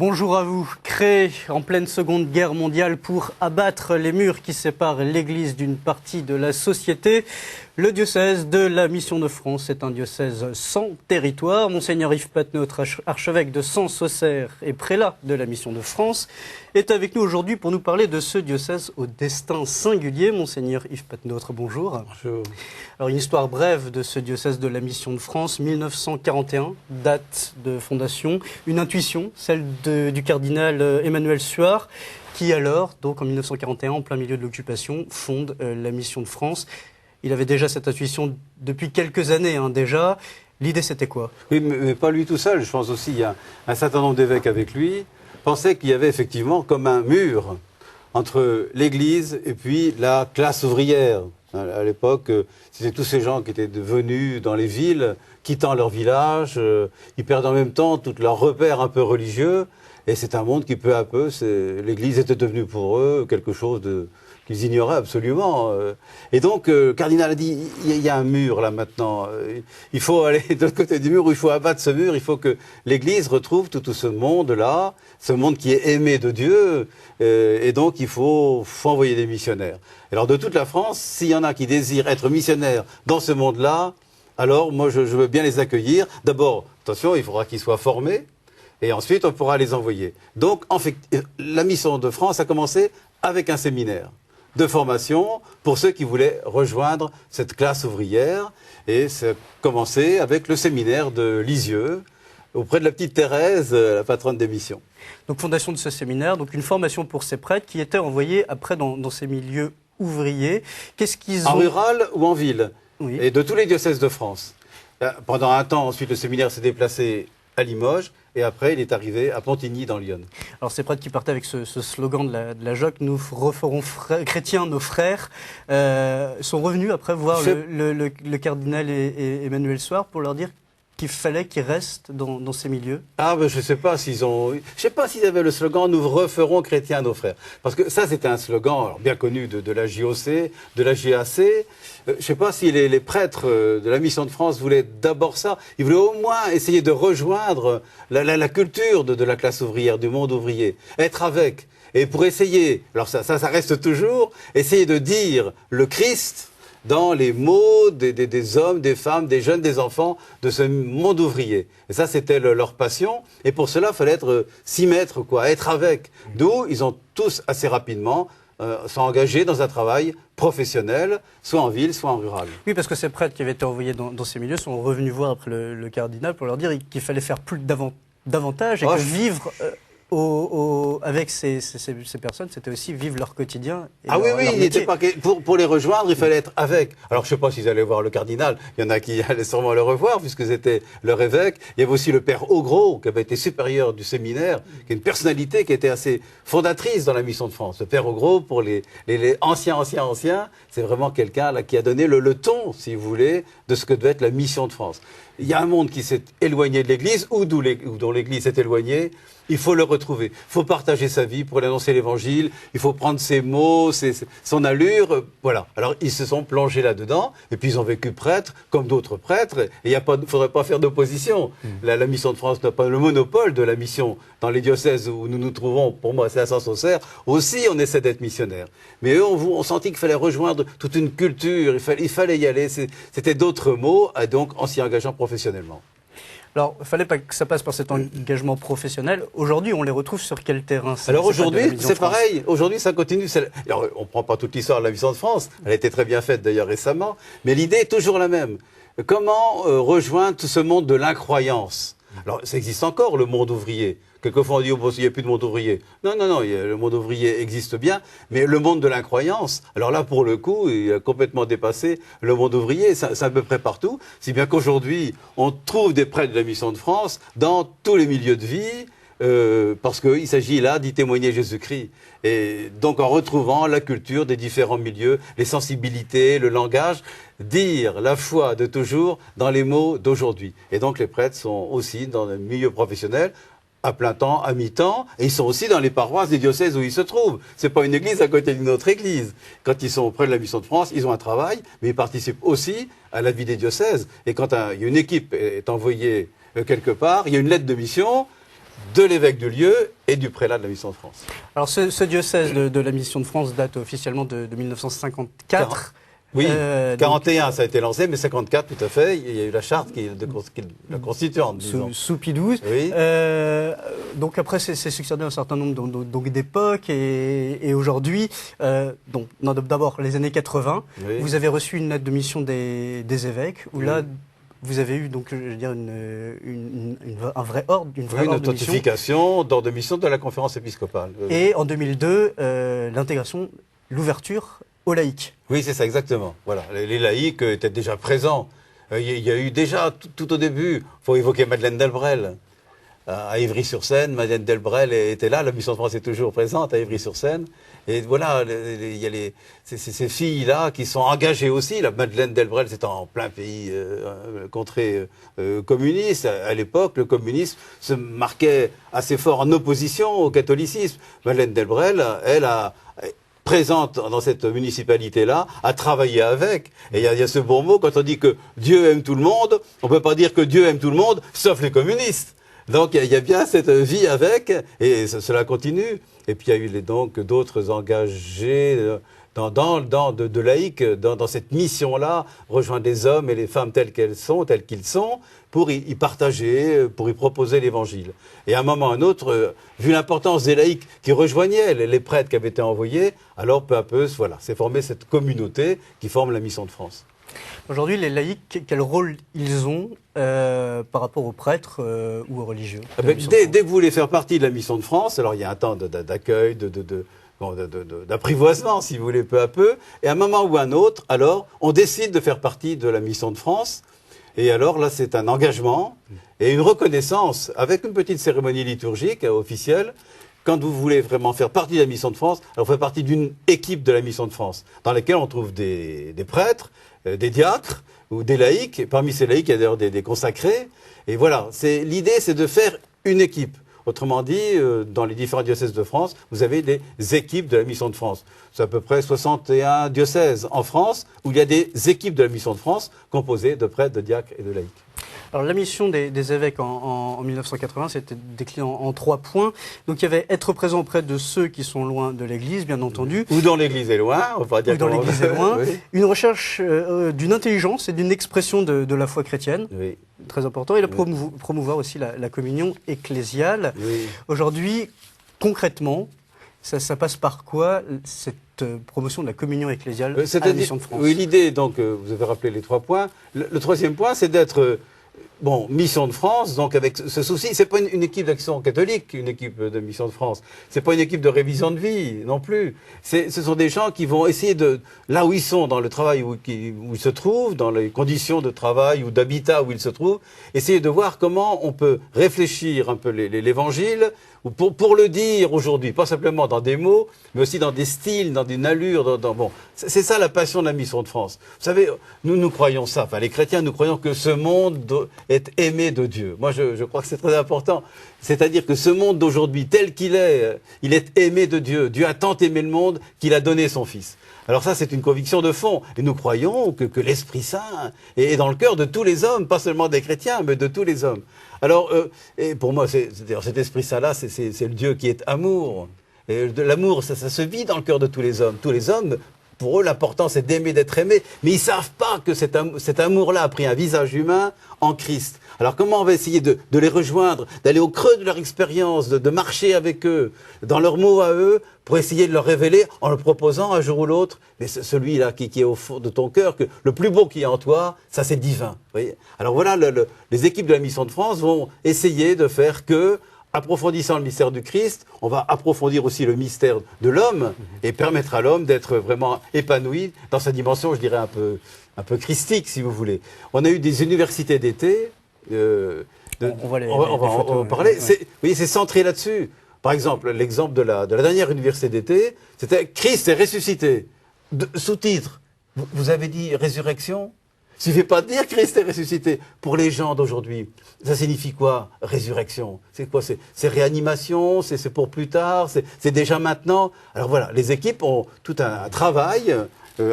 Bonjour à vous. Créé en pleine Seconde Guerre mondiale pour abattre les murs qui séparent l'Église d'une partie de la société, le diocèse de la Mission de France est un diocèse sans territoire. Monseigneur Yves Patenaude, archevêque de Sens-Auxerre et prélat de la Mission de France, est avec nous aujourd'hui pour nous parler de ce diocèse au destin singulier. Monseigneur Yves Patenaude, bonjour. Bonjour. Alors, une histoire brève de ce diocèse de la Mission de France, 1941, date de fondation, une intuition, celle du cardinal Emmanuel Suard, qui alors, donc en 1941, en plein milieu de l'occupation, fonde la Mission de France. Il avait déjà cette intuition depuis quelques années, déjà. L'idée, c'était quoi? Oui, mais pas lui tout seul. Je pense aussi qu'il y a un certain nombre d'évêques avec lui pensaient qu'il y avait effectivement comme un mur entre l'Église et puis la classe ouvrière. À l'époque, c'était tous ces gens qui étaient venus dans les villes, quittant leur village, ils perdent en même temps tous leurs repères un peu religieux. Et c'est un monde qui, peu à peu, l'Église était devenue pour eux quelque chose qu'ils ignoraient absolument. Et donc, le cardinal a dit, il y a un mur là maintenant, il faut aller de l'autre côté du mur, où il faut abattre ce mur, il faut que l'Église retrouve tout ce monde-là, ce monde qui est aimé de Dieu, et donc il faut envoyer des missionnaires. Alors de toute la France, s'il y en a qui désirent être missionnaires dans ce monde-là, alors moi je veux bien les accueillir. D'abord, attention, il faudra qu'ils soient formés, et ensuite on pourra les envoyer. Donc en fait, la Mission de France a commencé avec un séminaire de formation pour ceux qui voulaient rejoindre cette classe ouvrière. Et ça a commencé avec le séminaire de Lisieux, auprès de la petite Thérèse, la patronne des missions. Donc fondation de ce séminaire, donc une formation pour ces prêtres qui étaient envoyés après dans ces milieux ouvriers. Qu'est-ce qu'ils ont... En rural ou en ville, oui. Et de tous les diocèses de France. Pendant un temps, ensuite, le séminaire s'est déplacé à Limoges, et après, il est arrivé à Pontigny, dans l'Yonne. Alors, ces prêtres qui partaient avec ce slogan de la JOC, nous referons chrétiens nos frères, sont revenus après voir le cardinal et Emmanuel Suard pour leur dire qu'il fallait qu'ils restent dans ces milieux. Ah, ben, je sais pas s'ils avaient le slogan « Nous referons chrétiens nos frères ». Parce que ça, c'était un slogan alors, bien connu de la JOC, de la GAC. Je sais pas si les prêtres de la Mission de France voulaient d'abord ça. Ils voulaient au moins essayer de rejoindre la culture de la classe ouvrière, du monde ouvrier. Être avec. Et pour essayer, alors ça reste toujours, essayer de dire le Christ dans les mots des hommes, des femmes, des jeunes, des enfants de ce monde ouvrier. Et ça, c'était leur passion. Et pour cela, il fallait s'y mettre, être avec. D'où ils ont tous assez rapidement sont engagés dans un travail professionnel, soit en ville, soit en rural. Oui, parce que ces prêtres qui avaient été envoyés dans ces milieux sont revenus voir après le cardinal pour leur dire qu'il fallait faire plus davantage et que vivre... avec ces personnes, c'était aussi vivre leur quotidien. Et oui, il n'était pas pour les rejoindre, il fallait être avec. Alors je ne sais pas s'ils allaient voir le cardinal, il y en a qui allaient sûrement le revoir, puisque c'était leur évêque. Il y avait aussi le père Augros, qui avait été supérieur du séminaire, qui est une personnalité qui était assez fondatrice dans la Mission de France. Le père Augros, pour les anciens, c'est vraiment quelqu'un là qui a donné le ton, si vous voulez, de ce que devait être la Mission de France. Il y a un monde qui s'est éloigné de l'Église, ou dont l'Église s'est éloignée. Il faut le retrouver. Il faut partager sa vie pour annoncer l'Évangile. Il faut prendre ses mots, son allure. Voilà. Alors, ils se sont plongés là-dedans. Et puis, ils ont vécu prêtres, comme d'autres prêtres. Et il ne faudrait pas faire d'opposition. La Mission de France n'a pas le monopole de la mission. Dans les diocèses où nous nous trouvons, pour moi, c'est à Sens-Auxerre, aussi, on essaie d'être missionnaire. Mais eux, on sentit qu'il fallait rejoindre toute une culture. Il fallait y aller. C'était d'autres mots, et donc, en s'y engageant professionnellement. Alors, il ne fallait pas que ça passe par cet engagement professionnel. Aujourd'hui, on les retrouve sur quel terrain? Alors aujourd'hui, c'est pareil. Aujourd'hui, ça continue. Alors, on ne prend pas toute l'histoire de la Mission de France. Elle a été très bien faite d'ailleurs récemment. Mais l'idée est toujours la même. Comment rejoindre tout ce monde de l'incroyance? Alors, ça existe encore, le monde ouvrier. Quelquefois, on dit, il n'y a plus de monde ouvrier. Non, le monde ouvrier existe bien, mais le monde de l'incroyance, alors là, pour le coup, il a complètement dépassé le monde ouvrier, c'est à peu près partout, si bien qu'aujourd'hui, on trouve des prêtres de la Mission de France dans tous les milieux de vie, parce qu'il s'agit là d'y témoigner Jésus-Christ. Et donc, en retrouvant la culture des différents milieux, les sensibilités, le langage, dire la foi de toujours dans les mots d'aujourd'hui. Et donc, les prêtres sont aussi dans le milieu professionnel, à plein temps, à mi-temps, et ils sont aussi dans les paroisses des diocèses où ils se trouvent. C'est pas une église à côté d'une autre église. Quand ils sont auprès de la Mission de France, ils ont un travail, mais ils participent aussi à la vie des diocèses. Et quand il y a une équipe est envoyée quelque part, il y a une lettre de mission, de l'évêque du lieu et du prélat de la Mission de France. Alors ce diocèse de la Mission de France date officiellement de 1954. Oui, 41 ça a été lancé, mais 54 tout à fait. Il y a eu la charte la constituante, disons. Sous Pie XII. Oui. Donc après, c'est succédé un certain nombre d'époques et aujourd'hui, d'abord les années 80, Oui. vous avez reçu une lettre de mission des évêques où là, vous avez eu donc, je veux dire, un vrai ordre, une vraie ordre de mission. Notification d'ordre de mission de la conférence épiscopale. Et en 2002, l'intégration, l'ouverture aux laïcs. Oui, c'est ça, exactement. Voilà, les laïcs étaient déjà présents. Il y a eu déjà, tout au début, il faut évoquer Madeleine Delbrel. À Ivry-sur-Seine, Madeleine Delbrel était là, la Mission de France est toujours présente à Ivry-sur-Seine. Et voilà, il y a ces filles-là qui sont engagées aussi. La Madeleine Delbrel, c'était en plein pays, contrée communiste. À l'époque, le communisme se marquait assez fort en opposition au catholicisme. Madeleine Delbrel, elle a présente dans cette municipalité-là, à travailler avec. Et il y a ce bon mot, quand on dit que Dieu aime tout le monde, on ne peut pas dire que Dieu aime tout le monde, sauf les communistes. Donc il y a bien cette vie avec, et cela continue. Et puis il y a eu donc d'autres engagés de laïcs dans cette mission-là, rejoindre les hommes et les femmes tels qu'ils sont, pour y partager, pour y proposer l'évangile. Et à un moment ou à un autre, vu l'importance des laïcs qui rejoignaient les prêtres qui avaient été envoyés, alors peu à peu, voilà, s'est formée cette communauté qui forme la Mission de France. Aujourd'hui, les laïcs, quel rôle ils ont par rapport aux prêtres ou aux religieux? Dès que vous voulez faire partie de la Mission de France, alors il y a un temps d'accueil, d'apprivoisement, si vous voulez, peu à peu, et à un moment ou à un autre, alors, on décide de faire partie de la Mission de France, et alors là, c'est un engagement et une reconnaissance, avec une petite cérémonie liturgique officielle. Quand vous voulez vraiment faire partie de la Mission de France, alors vous faites partie d'une équipe de la Mission de France, dans laquelle on trouve des prêtres, des diacres ou des laïcs. Et parmi ces laïcs, il y a d'ailleurs des consacrés. Et voilà, l'idée, c'est de faire une équipe. Autrement dit, dans les différents diocèses de France, vous avez des équipes de la Mission de France. C'est à peu près 61 diocèses en France où il y a des équipes de la Mission de France composées de prêtres, de diacres et de laïcs. Alors la mission des évêques en 1980, c'était décliné en 3 points. Donc il y avait être présent auprès de ceux qui sont loin de l'Église, bien entendu. Ou dans l'Église est loin, on va dire. Ou dans l'Église est loin. Oui. Une recherche d'une intelligence et d'une expression de la foi chrétienne. Oui. Très important. Et promouvoir aussi la communion ecclésiale. Oui. Aujourd'hui, concrètement, ça passe par quoi cette promotion de la communion ecclésiale à la Mission de France? Oui, l'idée, donc, vous avez rappelé les 3 points. Le troisième point, c'est d'être... Mission de France, donc avec ce souci, c'est pas une équipe d'action catholique, une équipe de Mission de France. C'est pas une équipe de révision de vie, non plus. Ce sont des gens qui vont essayer là où ils sont, dans le travail où ils se trouvent, dans les conditions de travail ou d'habitat où ils se trouvent, essayer de voir comment on peut réfléchir un peu l'évangile, ou pour le dire aujourd'hui, pas simplement dans des mots, mais aussi dans des styles, dans une allure. C'est ça la passion de la Mission de France. Vous savez, nous croyons ça, enfin les chrétiens, nous croyons que ce monde est aimé de Dieu. Moi, je crois que c'est très important. C'est-à-dire que ce monde d'aujourd'hui, tel qu'il est, il est aimé de Dieu. Dieu a tant aimé le monde qu'il a donné son Fils. Alors ça, c'est une conviction de fond. Et nous croyons que l'Esprit Saint est dans le cœur de tous les hommes, pas seulement des chrétiens, mais de tous les hommes. Alors, et pour moi, cet Esprit Saint-là, c'est le Dieu qui est amour. Et l'amour, ça se vit dans le cœur de tous les hommes. Tous les hommes, pour eux, l'important, c'est d'aimer, d'être aimé. Mais ils ne savent pas que cet amour-là a pris un visage humain en Christ. Alors comment on va essayer de les rejoindre, d'aller au creux de leur expérience, de marcher avec eux, dans leurs mots à eux, pour essayer de leur révéler en le proposant un jour ou l'autre, mais celui-là qui est au fond de ton cœur, que le plus beau qui est en toi, ça c'est divin. Vous voyez. Alors voilà, les équipes de la Mission de France vont essayer de faire que, approfondissant le mystère du Christ, on va approfondir aussi le mystère de l'homme et permettre à l'homme d'être vraiment épanoui dans sa dimension, je dirais, un peu christique, si vous voulez. On a eu des universités d'été. On va en parler. Ouais. Vous voyez, c'est centré là-dessus. Par exemple, l'exemple de la dernière université d'été, c'était Christ est ressuscité. Sous-titre, vous avez dit résurrection? Il ne suffit pas de dire Christ est ressuscité. Pour les gens d'aujourd'hui, ça signifie quoi, résurrection? C'est quoi? C'est réanimation? C'est pour plus tard? C'est déjà maintenant? Alors voilà, les équipes ont tout un travail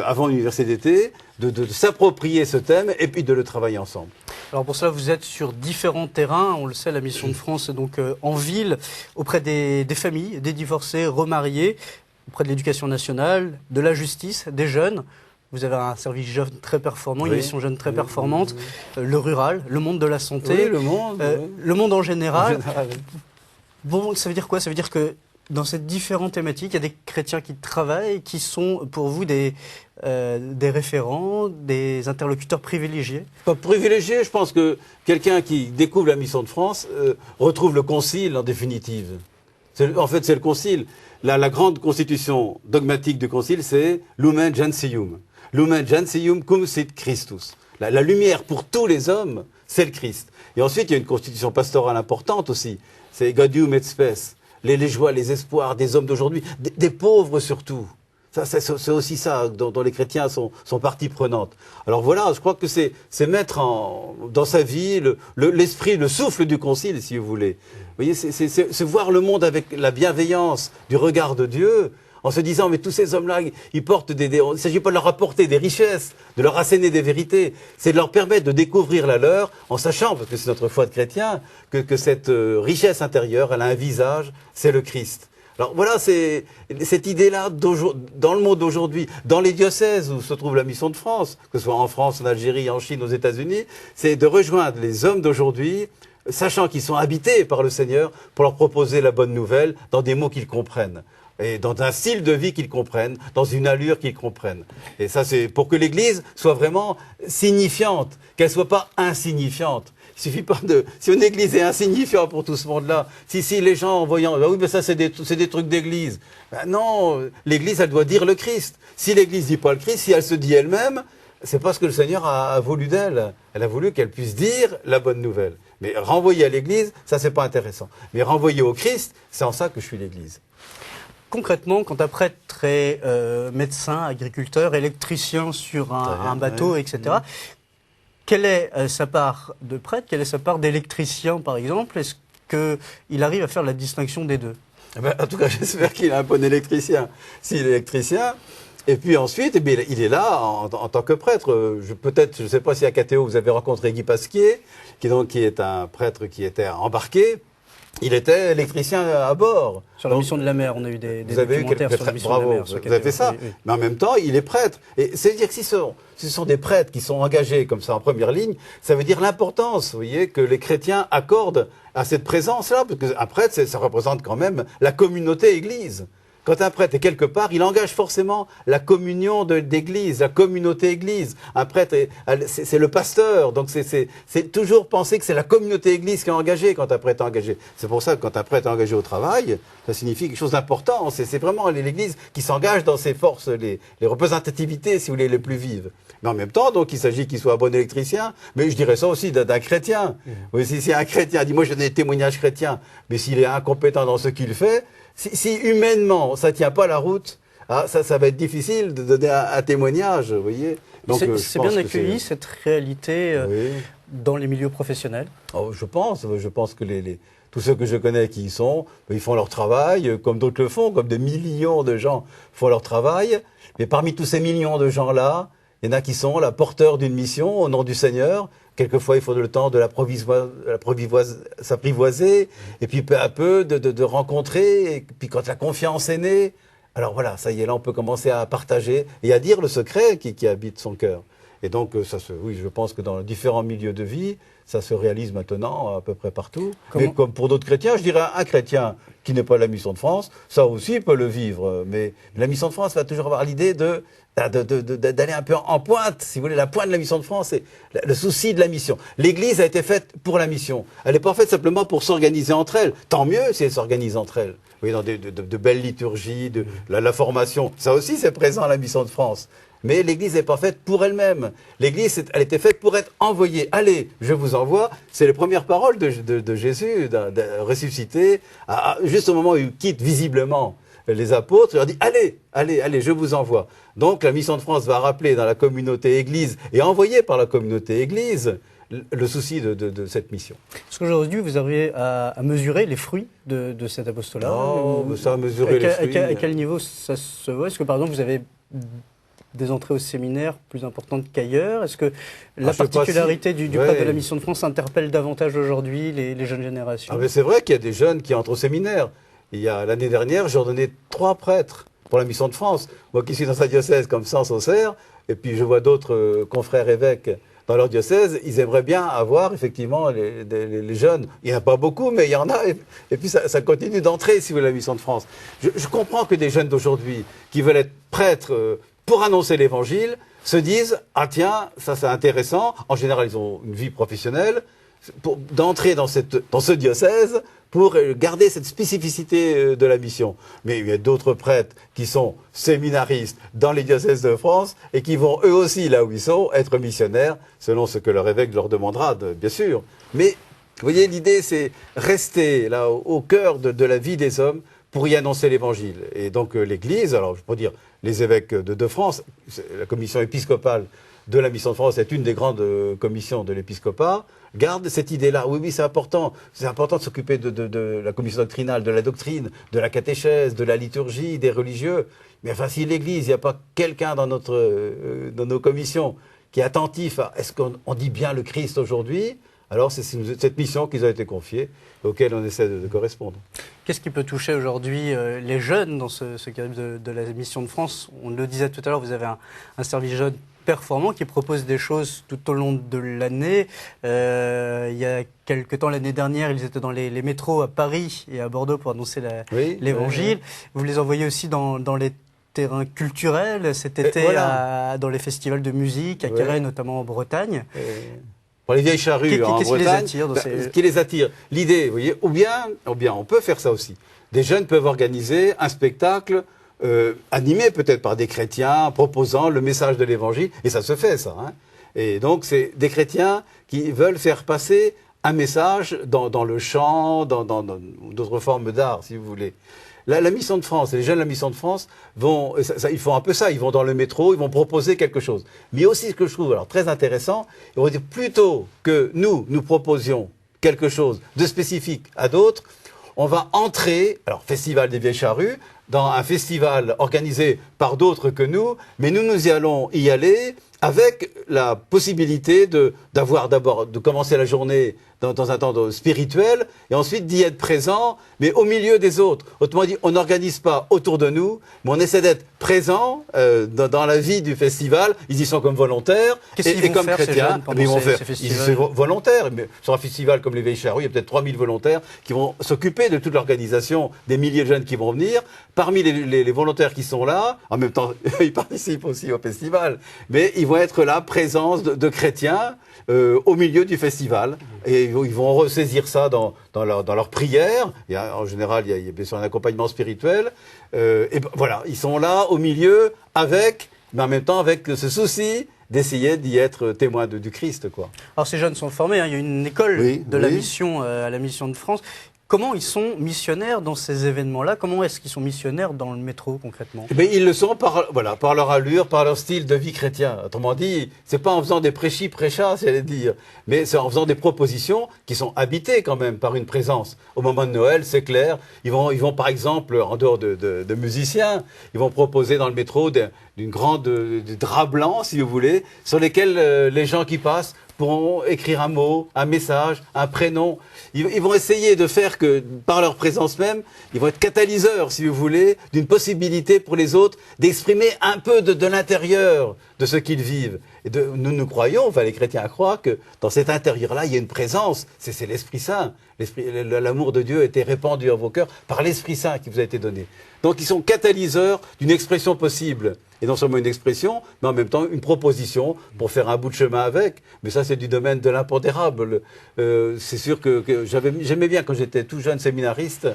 avant l'université d'été de s'approprier ce thème et puis de le travailler ensemble. Alors pour cela, vous êtes sur différents terrains. On le sait, la Mission de France est donc en ville, auprès des familles, des divorcés, remariés, auprès de l'éducation nationale, de la justice, des jeunes. Vous avez un service jeune très performant, Oui. une mission jeune très performante, le rural, le monde de la santé, Oui, le monde. Oui. le monde en général. En général, oui. Bon, ça veut dire quoi? Ça veut dire que dans ces différentes thématiques, il y a des chrétiens qui travaillent, qui sont pour vous des référents, des interlocuteurs privilégiés? Pas privilégié, je pense que quelqu'un qui découvre la Mission de France retrouve le Concile en définitive. En fait, c'est le Concile. La grande constitution dogmatique du Concile, c'est Lumen Gentium. Lumen Gentium cum sit Christus. La lumière pour tous les hommes, c'est le Christ. Et ensuite, il y a une constitution pastorale importante aussi. C'est Gaudium et Spes. Les joies, les espoirs des hommes d'aujourd'hui, des pauvres surtout. C'est aussi ça dont les chrétiens sont partie prenante. Alors voilà, je crois que c'est mettre dans sa vie l'esprit, le souffle du Concile, si vous voulez. Vous voyez, c'est voir le monde avec la bienveillance du regard de Dieu, en se disant, mais tous ces hommes-là, ils portent il ne s'agit pas de leur apporter des richesses, de leur asséner des vérités, c'est de leur permettre de découvrir la leur, en sachant, parce que c'est notre foi de chrétien, que cette richesse intérieure, elle a un visage, c'est le Christ. Alors voilà, c'est cette idée-là dans le monde d'aujourd'hui, dans les diocèses où se trouve la Mission de France, que ce soit en France, en Algérie, en Chine, aux États-Unis, c'est de rejoindre les hommes d'aujourd'hui, sachant qu'ils sont habités par le Seigneur, pour leur proposer la bonne nouvelle dans des mots qu'ils comprennent. Et dans un style de vie qu'ils comprennent, dans une allure qu'ils comprennent. Et ça, c'est pour que l'Église soit vraiment signifiante, qu'elle soit pas insignifiante. Il suffit pas si une église est insignifiante pour tout ce monde-là, si les gens en voyant, oui, mais ça c'est des trucs d'église. Ben non, l'église elle doit dire le Christ. Si l'église dit pas le Christ, si elle se dit elle-même, c'est pas ce que le Seigneur a voulu d'elle. Elle a voulu qu'elle puisse dire la bonne nouvelle. Mais renvoyer à l'église, ça c'est pas intéressant. Mais renvoyer au Christ, c'est en ça que je suis l'église. Concrètement, quand un prêtre est médecin, agriculteur, électricien sur un bateau, ouais. etc., quelle est sa part de prêtre, quelle est sa part d'électricien, par exemple? Est-ce qu'il arrive à faire la distinction des deux? En tout cas, j'espère qu'il est un bon électricien. S'il est électricien, et puis ensuite, il est là en tant que prêtre. Je ne sais pas si à KTO vous avez rencontré Guy Pasquier, qui est un prêtre qui était embarqué. Il était électricien à bord. Sur la mission de la mer, on a eu des vous avez documentaires eu sur la mission de la mer. Vous avez fait ça. Oui, oui. Mais en même temps, il est prêtre. Et c'est-à-dire que si ce sont des prêtres qui sont engagés comme ça en première ligne, ça veut dire l'importance, vous voyez, que les chrétiens accordent à cette présence-là. Parce qu'un prêtre, ça représente quand même la communauté église. Quand un prêtre est quelque part, il engage forcément la communion d'église, la communauté église. Un prêtre, c'est le pasteur. Donc c'est toujours penser que c'est la communauté église qui est engagée quand un prêtre est engagé. C'est pour ça que quand un prêtre est engagé au travail, ça signifie quelque chose d'important. C'est vraiment l'église qui s'engage dans ses forces, les représentativités, si vous voulez, les plus vives. Mais en même temps, donc, il s'agit qu'il soit un bon électricien. Mais je dirais ça aussi d'un chrétien. Oui, si un chrétien dit, moi je donne des témoignages chrétiens, mais s'il est incompétent dans ce qu'il fait, si humainement ça tient pas la route, ça va être difficile de donner un témoignage, vous voyez. C'est bien accueilli cette réalité oui. Dans les milieux professionnels. Oh, je pense que tous ceux que je connais qui y sont, ils font leur travail comme d'autres le font, comme des millions de gens font leur travail. Mais parmi tous ces millions de gens-là, il y en a qui sont là porteurs d'une mission au nom du Seigneur. Quelquefois, il faut le temps de s'apprivoiser, et puis peu à peu de rencontrer, et puis quand la confiance est née, alors voilà, ça y est, là on peut commencer à partager et à dire le secret qui habite son cœur. Et donc, oui, je pense que dans les différents milieux de vie, ça se réalise maintenant à peu près partout. Mais comme pour d'autres chrétiens, je dirais un chrétien qui n'est pas la Mission de France, ça aussi peut le vivre. Mais la Mission de France va toujours avoir l'idée d'aller un peu en pointe, si vous voulez, la pointe de la Mission de France, c'est le souci de la mission. L'Église a été faite pour la mission. Elle n'est pas faite simplement pour s'organiser entre elles. Tant mieux si elle s'organise entre elles. Vous voyez, dans de belles liturgies, la formation. Ça aussi, c'est présent à la Mission de France. Mais l'Église n'est pas faite pour elle-même. L'Église, elle était faite pour être envoyée. Allez, je vous envoie. C'est les premières paroles de Jésus, ressuscité, juste au moment où il quitte visiblement les apôtres. Il leur dit, allez, je vous envoie. Donc la Mission de France va rappeler dans la communauté Église et envoyer par la communauté Église le souci de cette mission. Est-ce qu'aujourd'hui, vous arrivez à mesurer les fruits de cet apostolat? Non, ça a mesuré les fruits. À quel niveau ça se voit? Est-ce que, par exemple, vous avez des entrées au séminaire plus importantes qu'ailleurs? Est-ce que la je sais pas particularité si- du ouais. prêtre de la Mission de France interpelle davantage aujourd'hui les jeunes générations? Ah, mais c'est vrai qu'il y a des jeunes qui entrent au séminaire. L'année dernière, j'ai ordonné 3 prêtres pour la Mission de France. Moi qui suis dans un diocèse comme Sens-Auxerre, et puis je vois d'autres confrères évêques dans leur diocèse, ils aimeraient bien avoir effectivement les jeunes. Il n'y en a pas beaucoup, mais il y en a. Et puis ça continue d'entrer, si vous voulez, la Mission de France. Je comprends que des jeunes d'aujourd'hui qui veulent être prêtres pour annoncer l'Évangile se disent « Ah tiens, ça c'est intéressant ». En général, ils ont une vie professionnelle. D'entrer dans ce diocèse pour garder cette spécificité de la mission. Mais il y a d'autres prêtres qui sont séminaristes dans les diocèses de France et qui vont eux aussi, là où ils sont, être missionnaires, selon ce que leur évêque leur demandera, bien sûr. Mais, vous voyez, l'idée, c'est rester là au cœur de la vie des hommes pour y annoncer l'Évangile. Et donc l'Église, alors je peux dire les évêques de France, la commission épiscopale de la Mission de France est une des grandes commissions de l'épiscopat, garde cette idée-là. Oui, c'est important. C'est important de s'occuper de la commission doctrinale, de la doctrine, de la catéchèse, de la liturgie, des religieux. Mais enfin, si l'Église, il n'y a pas quelqu'un dans nos commissions qui est attentif à est-ce qu'on dit bien le Christ aujourd'hui, alors c'est cette mission qui nous a été confiée, auquel on essaie de correspondre. Qu'est-ce qui peut toucher aujourd'hui les jeunes dans ce cadre de la Mission de France? On le disait tout à l'heure, vous avez un service jeune performant qui propose des choses tout au long de l'année. Il y a quelque temps, l'année dernière, ils étaient dans les métros à Paris et à Bordeaux pour annoncer l'Évangile. Oui. Vous les envoyez aussi dans les terrains culturels cet été, voilà, dans les festivals de musique, à Carhaix, notamment en Bretagne. Pour les vieilles charrues en Bretagne, ce qui les attire? L'idée, vous voyez, ou bien on peut faire ça aussi. Des jeunes peuvent organiser un spectacle animé peut-être par des chrétiens, proposant le message de l'Évangile, et ça se fait, ça. Hein. Et donc, c'est des chrétiens qui veulent faire passer un message dans le chant, dans d'autres formes d'art, si vous voulez. La Mission de France, les jeunes de la Mission de France ils font un peu ça, ils vont dans le métro, ils vont proposer quelque chose. Mais aussi, ce que je trouve alors très intéressant, ils vont dire plutôt que nous proposions quelque chose de spécifique à d'autres, on va entrer, alors Festival des Vieilles Charrues, dans un festival organisé par d'autres que nous, mais nous allons y aller avec la possibilité de commencer la journée dans un temps spirituel et ensuite d'y être présent, mais au milieu des autres. Autrement dit, on n'organise pas autour de nous, mais on essaie d'être présent dans la vie du festival. Ils y sont comme volontaires et comme chrétiens. Ils vont faire volontaires. Mais sur un festival comme les Vieilles Charrues, il y a peut-être 3000 volontaires qui vont s'occuper de toute l'organisation des milliers de jeunes qui vont venir. Parmi les volontaires qui sont là, en même temps, ils participent aussi au festival, mais ils vont être là, présence de chrétiens au milieu du festival. Et ils vont ressaisir ça dans leur prière. En général, il y a bien sûr un accompagnement spirituel. Et voilà, ils sont là au milieu mais en même temps avec ce souci d'essayer d'y être témoin du Christ, quoi. Alors ces jeunes sont formés, hein. Il y a une école la mission à la Mission de France. Comment ils sont missionnaires dans ces événements-là? Comment est-ce qu'ils sont missionnaires dans le métro, concrètement? Ils le sont par leur allure, par leur style de vie chrétien. Autrement dit, c'est pas en faisant des prêchas, j'allais dire, mais c'est en faisant des propositions qui sont habitées quand même par une présence. Au moment de Noël, c'est clair, ils vont par exemple, en dehors de musiciens, ils vont proposer dans le métro des draps blancs, si vous voulez, sur lesquels les gens qui passent pourront écrire un mot, un message, un prénom. Ils vont essayer de faire que, par leur présence même, ils vont être catalyseurs, si vous voulez, d'une possibilité pour les autres d'exprimer un peu de l'intérieur de ce qu'ils vivent. Et nous croyons, les chrétiens croient que dans cet intérieur-là, il y a une présence, c'est l'Esprit Saint. L'amour de Dieu a été répandu en vos cœurs par l'Esprit Saint qui vous a été donné. Donc ils sont catalyseurs d'une expression possible. Et non seulement une expression, mais en même temps une proposition pour faire un bout de chemin avec. Mais ça, c'est du domaine de l'impondérable. C'est sûr que j'aimais bien, quand j'étais tout jeune séminariste,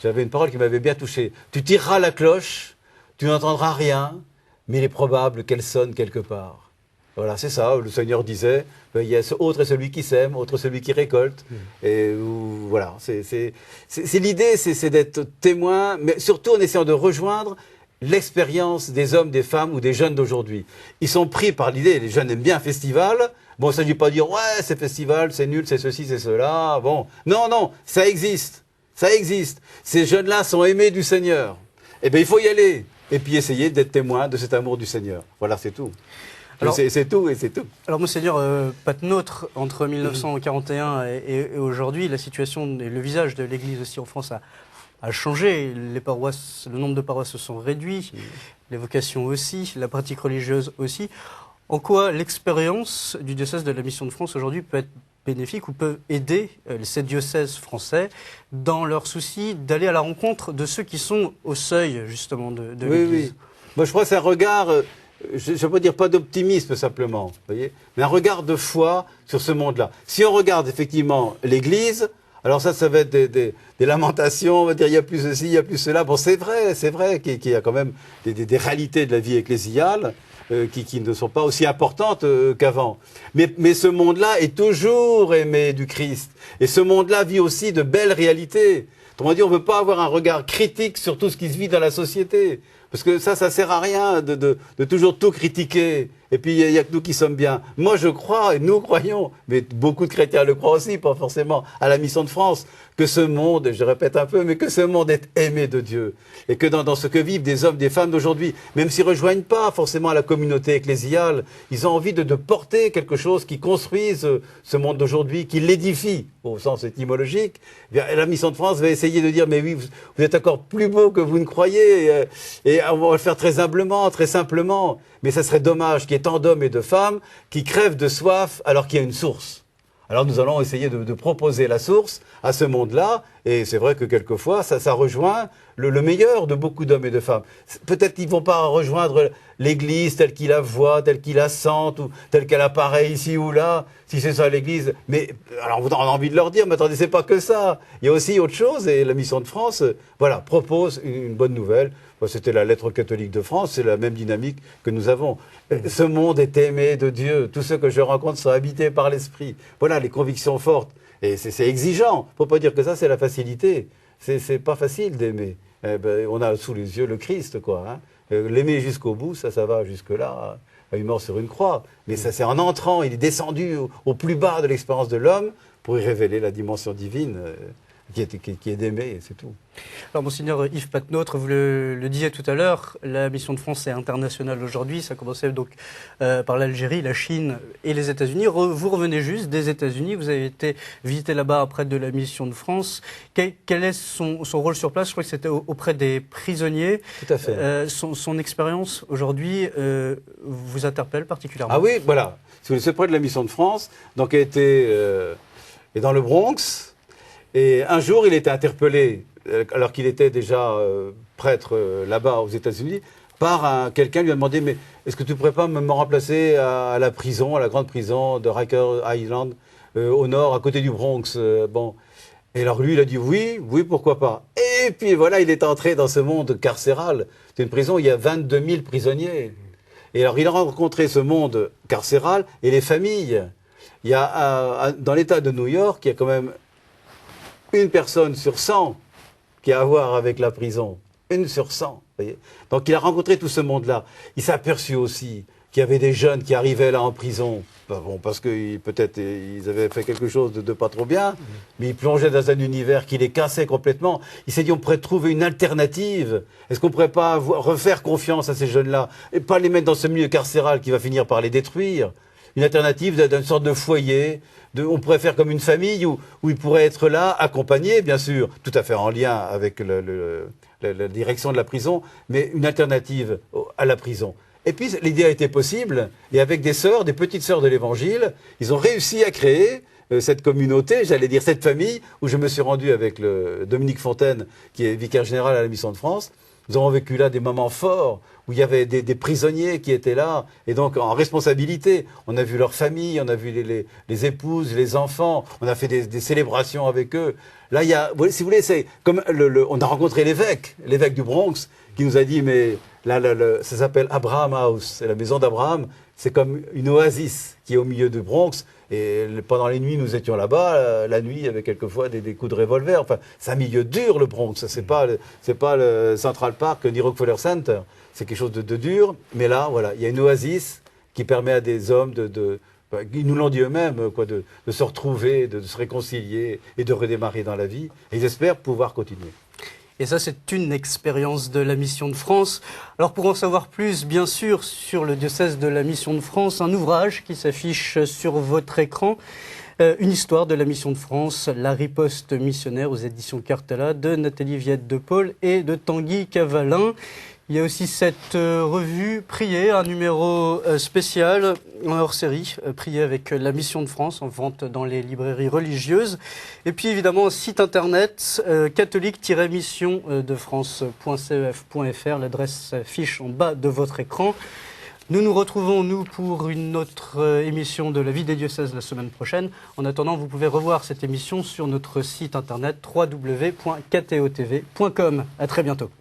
j'avais une parole qui m'avait bien touché. Tu tireras la cloche, tu n'entendras rien, mais il est probable qu'elle sonne quelque part. Voilà, c'est ça. Le Seigneur disait, il y a autre est celui qui sème, autre celui qui récolte. Et voilà, c'est l'idée, c'est d'être témoin, mais surtout en essayant de rejoindre l'expérience des hommes, des femmes ou des jeunes d'aujourd'hui. Ils sont pris par l'idée, les jeunes aiment bien un festival. Bon, ça ne veut pas dire, ouais, c'est festival, c'est nul, c'est ceci, c'est cela. Bon, non, ça existe. Ça existe. Ces jeunes-là sont aimés du Seigneur. Eh bien, il faut y aller. et puis essayer d'être témoin de cet amour du Seigneur. Voilà, c'est tout. C'est tout et c'est tout. Alors, Monseigneur Patenôtre, entre 1941 et aujourd'hui, la situation et le visage de l'Église aussi en France a changé. Les paroisses, le nombre de paroisses se sont réduits, les vocations aussi, la pratique religieuse aussi. En quoi l'expérience du diocèse de la Mission de France aujourd'hui peut être bénéfique ou peut aider ces diocèses français dans leur souci d'aller à la rencontre de ceux qui sont au seuil justement de l'Église? Oui. Moi, je crois que c'est un regard, je ne peux dire pas d'optimisme simplement, voyez, mais un regard de foi sur ce monde-là. Si on regarde effectivement l'Église, alors ça va être des lamentations, on va dire il y a plus ceci, il y a plus cela. Bon, c'est vrai qu'il y a quand même des réalités de la vie ecclésiale qui ne sont pas aussi importantes qu'avant. Mais ce monde-là est toujours aimé du Christ. Et ce monde-là vit aussi de belles réalités. Autrement dit, on ne veut pas avoir un regard critique sur tout ce qui se vit dans la société. Parce que ça sert à rien de toujours tout critiquer. Et puis, il n'y a que nous qui sommes bien. Moi, je crois, et nous croyons, mais beaucoup de chrétiens le croient aussi, pas forcément à la Mission de France, que ce monde, je répète un peu, mais que ce monde est aimé de Dieu. Et que dans ce que vivent des hommes, des femmes d'aujourd'hui, même s'ils ne rejoignent pas forcément la communauté ecclésiale, ils ont envie de porter quelque chose qui construise ce monde d'aujourd'hui, qui l'édifie, au sens étymologique. La Mission de France va essayer de dire, mais oui, vous êtes encore plus beau que vous ne croyez, et on va le faire très humblement, très simplement. Mais ça serait dommage qu'il y ait tant d'hommes et de femmes qui crèvent de soif alors qu'il y a une source. Alors nous allons essayer de proposer la source à ce monde-là, et c'est vrai que quelquefois ça rejoint le meilleur de beaucoup d'hommes et de femmes. Peut-être qu'ils ne vont pas rejoindre l'Église telle qu'ils la voient, telle qu'ils la sentent, ou telle qu'elle apparaît ici ou là, si c'est ça l'Église. Mais alors on a envie de leur dire, mais attendez, c'est pas que ça. Il y a aussi autre chose, et la Mission de France, propose une bonne nouvelle. C'était la lettre catholique de France, c'est la même dynamique que nous avons. Ce monde est aimé de Dieu. Tous ceux que je rencontre sont habités par l'Esprit. Voilà, les convictions fortes. Et c'est exigeant. Il ne faut pas dire que ça, c'est la facilité. C'est pas facile d'aimer. On a sous les yeux le Christ, quoi. Hein. L'aimer jusqu'au bout, ça va jusque-là. Il est mort sur une croix. Mais ça, c'est en entrant, il est descendu au plus bas de l'expérience de l'homme pour y révéler la dimension divine. Qui est d'aimer, c'est tout. Alors, Monseigneur Yves Patenôtre, vous le disiez tout à l'heure, la Mission de France est internationale aujourd'hui. Ça commençait donc par l'Algérie, la Chine et les États-Unis. Vous revenez juste des États-Unis. Vous avez été visité là-bas auprès de la Mission de France. Quel est son rôle sur place? Je crois que c'était auprès des prisonniers. Tout à fait. Son expérience aujourd'hui vous interpelle particulièrement? Ah oui, voilà. C'est près de la Mission de France. Donc, elle était dans le Bronx. Et un jour, il était interpellé, alors qu'il était déjà prêtre là-bas aux États-Unis, par quelqu'un lui a demandé, mais est-ce que tu ne pourrais pas me remplacer à la prison, à la grande prison de Rikers Island, au nord, à côté du Bronx bon. Et alors lui, il a dit oui, pourquoi pas. Et puis voilà, il est entré dans ce monde carcéral. C'est une prison où il y a 22 000 prisonniers. Et alors il a rencontré ce monde carcéral et les familles. Il y a dans l'État de New York, il y a quand même une personne sur 100 qui a à voir avec la prison. Une sur 100. Voyez. Donc il a rencontré tout ce monde-là. Il s'est aperçu aussi qu'il y avait des jeunes qui arrivaient là en prison. Bon, parce que peut-être ils avaient fait quelque chose de pas trop bien, mais ils plongeaient dans un univers qui les cassait complètement. Il s'est dit, on pourrait trouver une alternative. Est-ce qu'on ne pourrait pas refaire confiance à ces jeunes-là et pas les mettre dans ce milieu carcéral qui va finir par les détruire? Une alternative d'une sorte de foyer, on pourrait faire comme une famille où ils pourraient être là, accompagnés, bien sûr, tout à fait en lien avec la direction de la prison, mais une alternative à la prison. Et puis l'idée a été possible, et avec des sœurs, des petites sœurs de l'Évangile, ils ont réussi à créer cette communauté, j'allais dire cette famille, où je me suis rendu avec Dominique Fontaine, qui est vicaire général à la Mission de France. Nous avons vécu là des moments forts, où il y avait des prisonniers qui étaient là, et donc en responsabilité. On a vu leurs familles, on a vu les épouses, les enfants, on a fait des célébrations avec eux. Là, il y a, si vous voulez, c'est comme on a rencontré l'évêque du Bronx, qui nous a dit, mais là, ça s'appelle Abraham House, c'est la maison d'Abraham, c'est comme une oasis qui est au milieu du Bronx. Et pendant les nuits, nous étions là-bas. La nuit, il y avait quelquefois des coups de revolver. Enfin, c'est un milieu dur, le Bronx. C'est pas le Central Park ni Rockefeller Center. C'est quelque chose de dur. Mais là, voilà, il y a une oasis qui permet à des hommes ils nous l'ont dit eux-mêmes, de se retrouver, de se réconcilier et de redémarrer dans la vie. Et ils espèrent pouvoir continuer. Et ça, c'est une expérience de la Mission de France. Alors, pour en savoir plus, bien sûr, sur le diocèse de la Mission de France, un ouvrage qui s'affiche sur votre écran, une histoire de la Mission de France, la riposte missionnaire aux éditions Cartella, de Nathalie Viette de Paul et de Tanguy Cavalin. Il y a aussi cette revue Prier, un numéro spécial en hors-série, Prier avec la Mission de France, en vente dans les librairies religieuses. Et puis évidemment un site internet catholique-mission-de-france.cef.fr, l'adresse s'affiche en bas de votre écran. Nous nous retrouvons, nous, pour une autre émission de la vie des diocèses la semaine prochaine. En attendant, vous pouvez revoir cette émission sur notre site internet www.ktotv.com. À très bientôt.